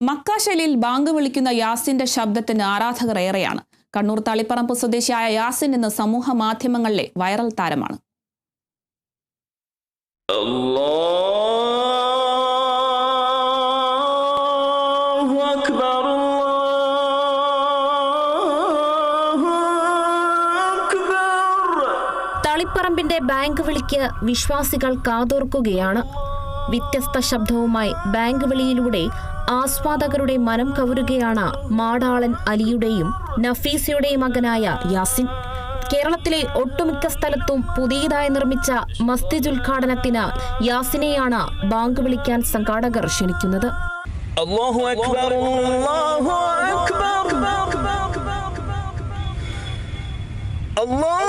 മക്കാശലിൽ bank വിളിക്കുന്ന യാസിന്റെ ശബ്ദത്തിന് ആരാധകർ ഏറെയാണ്. കണ്ണൂർ തളിപ്പറമ്പ് സ്വദേശിയായ യാസിൻ ഇന്ന് സമൂഹ മാധ്യമങ്ങളിലെ വൈറൽ താരമാണ്. തളിപ്പറമ്പിന്റെ ബാങ്ക് വിളിക്ക് വിശ്വാസികൾ കാതോർക്കുകയാണ്. വ്യത്യസ്ത ശബ്ദവുമായി ബാങ്ക് വിളിയിലൂടെ ആസ്വാദകരുടെ മനം കവരുകയാണ് മാടാളൻ അലിയുടെയും നഫീസയുടെയും മകനായ യാസിൻ. കേരളത്തിലെ ഒട്ടുമിക്ക സ്ഥലത്തും പുതിയതായി നിർമ്മിച്ച മസ്ജിദ് ഉദ്ഘാടനത്തിന് യാസിനെയാണ് ബാങ്ക് വിളിക്കാൻ സംഘാടകർ ക്ഷണിക്കുന്നത്. അല്ലാഹു അക്ബർ, അല്ലാഹു അക്ബർ, അല്ലാഹു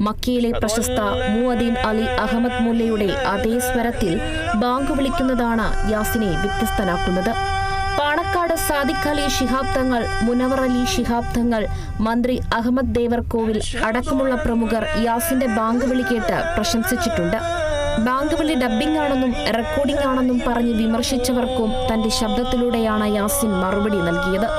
മക്കയിലെ പ്രശസ്ത മുഅദ്ദിൻ അലി അഹമ്മദ് മുല്ലയുടെ അതേ സ്വരത്തിൽ ബാങ്ക് വിളിക്കുന്നതാണ് യാസിനെ വ്യത്യസ്തനാക്കുന്നത്. പാണക്കാട് സാദിഖ് അലി ശിഹാബ് തങ്ങൾ, മുനവർ അലി ശിഹാബ് തങ്ങൾ, മന്ത്രി അഹമ്മദ് ദേവർകോവിൽ അടക്കമുള്ള പ്രമുഖർ യാസിന്റെ ബാങ്ക് വിളി കേട്ട് പ്രശംസിച്ചിട്ടുണ്ട്. ബാങ്ക് വിളി ഡബ്ബിംഗ് ആണെന്നും റെക്കോർഡിംഗ് ആണെന്നും പറഞ്ഞ് വിമർശിച്ചവർക്കും തന്റെ ശബ്ദത്തിലൂടെയാണ് യാസിൻ മറുപടി നൽകിയത്.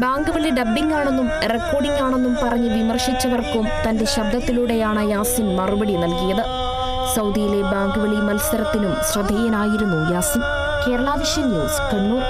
ബാങ്ക് വിളി ഡബ്ബിംഗ് ആണെന്നും റെക്കോർഡിംഗ് ആണെന്നും പറഞ്ഞ് വിമർശിച്ചവർക്കും തന്റെ ശബ്ദത്തിലൂടെയാണ് യാസിൻ മറുപടി നൽകിയത്. സൗദിയിലെ ബാങ്ക് വിളി മത്സരത്തിനും ശ്രദ്ധേയനായിരുന്നു യാസിൻ. Kerala vision news, Kannur.